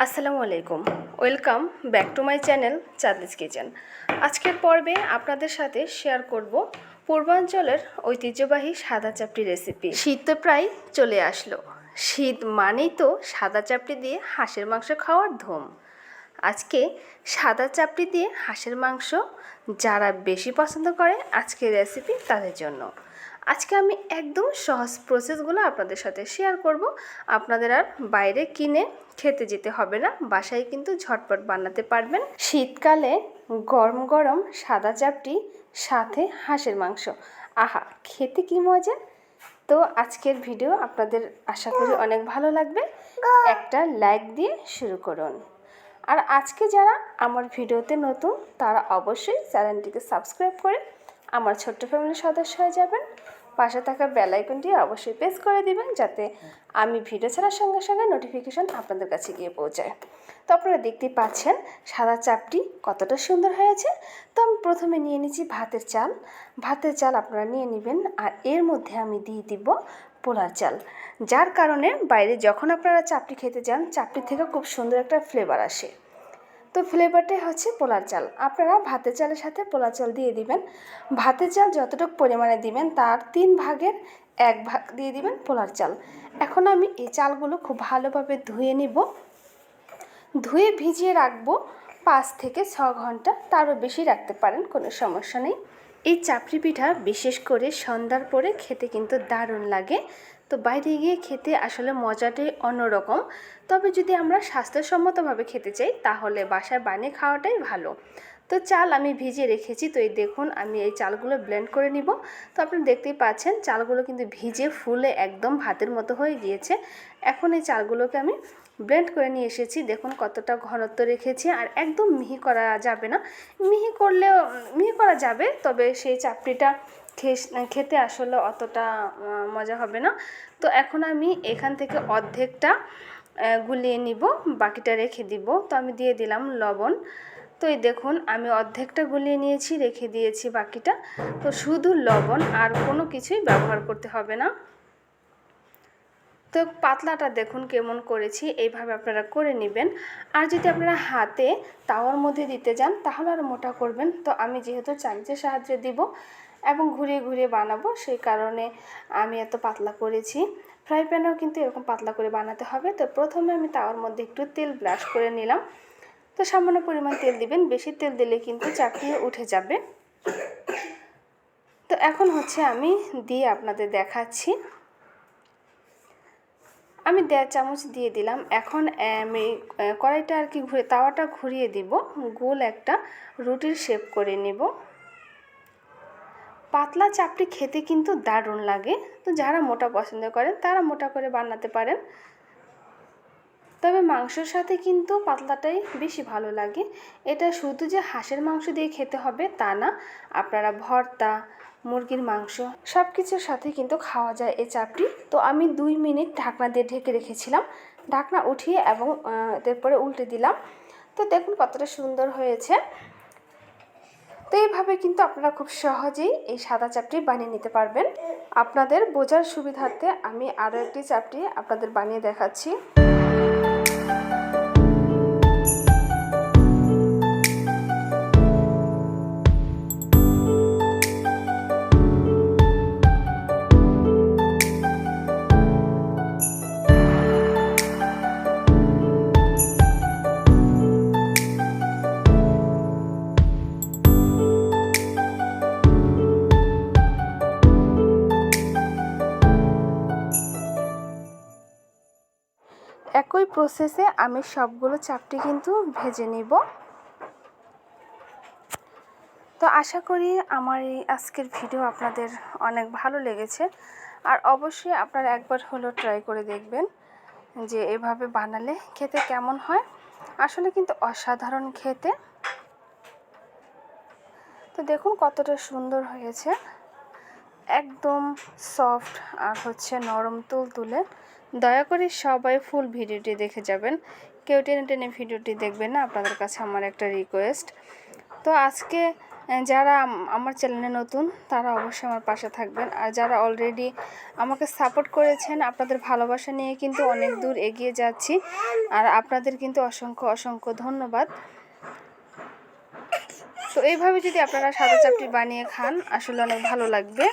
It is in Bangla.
আসসালামু আলাইকুম, welcome back to my channel Chandni's kitchen. আজকের পর্বে আপনাদের সাথে শেয়ার করব পূর্বাঞ্চলের ঐতিহ্যবাহী সাদা চাপটি রেসিপি। শীত তো প্রায় চলে আসলো, শীত মানেই তো সাদা চাপটি দিয়ে হাঁসের মাংস খাওয়ার ধুম। আজকে সাদা চাপটি দিয়ে হাঁসের মাংস যারা বেশি পছন্দ করে আজকের রেসিপি তাদের জন্য। আজকে আমি একদম সহজ প্রসেসগুলো আপনাদের সাথে শেয়ার করব। আপনাদের আর বাইরে কিনে খেতে যেতে হবে না, বাসায় কিন্তু ঝটপট বানাতে পারবেন। শীতকালে গরম গরম সাদা চাপটি সাথে হাঁসের মাংস, আহা খেতে কি মজা! তো আজকের ভিডিও আপনাদের আশা করি অনেক ভালো লাগবে। একটা লাইক দিয়ে শুরু করুন। আর আজকে যারা আমার ভিডিওতে নতুন তারা অবশ্যই চ্যানেলটিকে সাবস্ক্রাইব করে আমার ছোট্ট ফ্যামিলির সদস্য হয়ে যাবেন। পাশে থাকা বেল আইকনটি অবশ্যই প্রেস করে দিবেন যাতে আমি ভিডিও ছাড়ার সঙ্গে সঙ্গে নোটিফিকেশন আপনাদের কাছে গিয়ে পৌঁছায়। তো আপনারা দেখতে পাচ্ছেন সাদা চাপটি কতটা সুন্দর হয়েছে। তো আমি প্রথমে নিয়ে নিচ্ছি ভাতের চাল আপনারা নিয়ে নেবেন। আর এর মধ্যে আমি দিয়ে দিব পোলার চাল, যার কারণে বাইরে যখন আপনারা চাপটি খেতে যান চাপটি থেকে খুব সুন্দর একটা ফ্লেভার আসে। তো ফ্লেভারটাই হচ্ছে পোলার চাল। আপনারা ভাতের চালের সাথে পোলার চাল দিয়ে দিবেন। ভাতের চাল যতটুকু পরিমাণে দিবেন তার 3 ভাগের 1 ভাগ দিয়ে দিবেন পোলার চাল। এখন আমি এই চালগুলো খুব ভালোভাবে ধুয়ে নিব, ধুয়ে ভিজিয়ে রাখবো 5 থেকে 6 ঘন্টা, তারও বেশি রাখতে পারেন, কোনো সমস্যা নেই। এই চাপড়ি পিঠা বিশেষ করে সন্ধ্যার পরে খেতে কিন্তু দারুণ লাগে। তো বাইরে গিয়ে খেতে আসলে মজাটাই অন্যরকম। তবে যদি আমরা স্বাস্থ্যসম্মতভাবে খেতে চাই তাহলে বাসায় বানিয়ে খাওয়াটাই ভালো। তো চাল আমি ভিজিয়ে রেখেছি। তো এই দেখুন আমি এই চালগুলো ব্লেন্ড করে নিব। তো আপনি দেখতেই পাচ্ছেন চালগুলো কিন্তু ভিজে ফুলে একদম ভাতের মতো হয়ে গিয়েছে। এখন এই চালগুলোকে আমি ব্লেন্ড করে নিয়ে এসেছি। দেখুন কতটা ঘনত্ব রেখেছি। আর একদম মিহি করা যাবে না, মিহি করা যাবে, তবে সেই চাপড়িটা খেতে আসলে অতটা মজা হবে না। তো এখন আমি এখান থেকে অর্ধেকটা গুলিয়ে নিব, বাকিটা রেখে দিব। তো আমি দিয়ে দিলাম লবণ। তো এই দেখুন আমি অর্ধেকটা গুলিয়ে নিয়েছি, রেখে দিয়েছি বাকিটা। তো শুধু লবণ, আর কোনো কিছুই ব্যবহার করতে হবে না। তো পাতলাটা দেখুন কেমন করেছি, এইভাবে আপনারা করে নেবেন। আর যদি আপনারা হাতে তাওয়ার মধ্যে দিতে যান তাহলে আর মোটা করবেন। তো আমি যেহেতু চামচের সাহায্যে দিব এবং ঘুরিয়ে ঘুরিয়ে বানাবো, সেই কারণে আমি এত পাতলা করেছি। ফ্রাই প্যানেও কিন্তু এরকম পাতলা করে বানাতে হবে। তো প্রথমে আমি তাওয়ার মধ্যে একটু তেল ব্রাশ করে নিলাম। তো সামান্য পরিমাণ তেল দিবেন, বেশি তেল দিলে কিন্তু চাপড়িয়ে উঠে যাবে। তো এখন হচ্ছে আমি দিয়ে আপনাদের দেখাচ্ছি। আমি 1.5 চামচ দিয়ে দিলাম। এখন আমি কড়াইটা আর কি তাওয়াটা ঘুরিয়ে দিব, গোল একটা রুটির শেপ করে নেব। পাতলা চাপড়ি খেতে কিন্তু দারুণ লাগে। তো যারা মোটা পছন্দ করেন তারা মোটা করে বানাতে পারেন, তবে মাংসের সাথে কিন্তু পাতলাটাই বেশি ভালো লাগে। এটা শুধু যে হাঁসের মাংস দিয়ে খেতে হবে তা না, আপনারা ভর্তা, মুরগির মাংস সব কিছুর সাথে কিন্তু খাওয়া যায় এই চাপটি। তো আমি 2 মিনিট ঢাকনা দিয়ে ঢেকে রেখেছিলাম। ঢাকনা উঠিয়ে এবং তারপরে উল্টে দিলাম। তো দেখুন কতটা সুন্দর হয়েছে। তো এইভাবে কিন্তু আপনারা খুব সহজেই এই সাদা চাপটি বানিয়ে নিতে পারবেন। আপনাদের বোঝার সুবিধার্থে আমি আরও একটি চাপটি আপনাদের বানিয়ে দেখাচ্ছি। একই প্রসেসে আমি সবগুলো চাপটি কিন্তু ভেজে নিব। তো আশা করি আমার এই আজকের ভিডিও আপনাদের অনেক ভালো লেগেছে। আর অবশ্যই আপনারা একবার হলেও ট্রাই করে দেখবেন যে এভাবে বানালে খেতে কেমন হয়। আসলে কিন্তু অসাধারণ খেতে। তো দেখুন কতটা সুন্দর হয়েছে, একদম সফট আর হচ্ছে নরম তুলতুলে। দয়া করে সবাই ফুল ভিডিওটি দেখে যাবেন, কেউ টেনে টেনে ভিডিওটি দেখবেন না, আপনাদের কাছে আমার একটা রিকোয়েস্ট। তো আজকে যারা আমার চ্যানেলে নতুন তারা অবশ্যই আমার পাশে থাকবেন, আর যারা অলরেডি আমাকে সাপোর্ট করেছেন আপনাদের ভালোবাসা নিয়ে কিন্তু অনেক দূর এগিয়ে যাচ্ছি, আর আপনাদের কিন্তু অসংখ্য অসংখ্য ধন্যবাদ। তো এইভাবে যদি আপনারা সাদা চাপটি বানিয়ে খান আসলে অনেক ভালো লাগবে।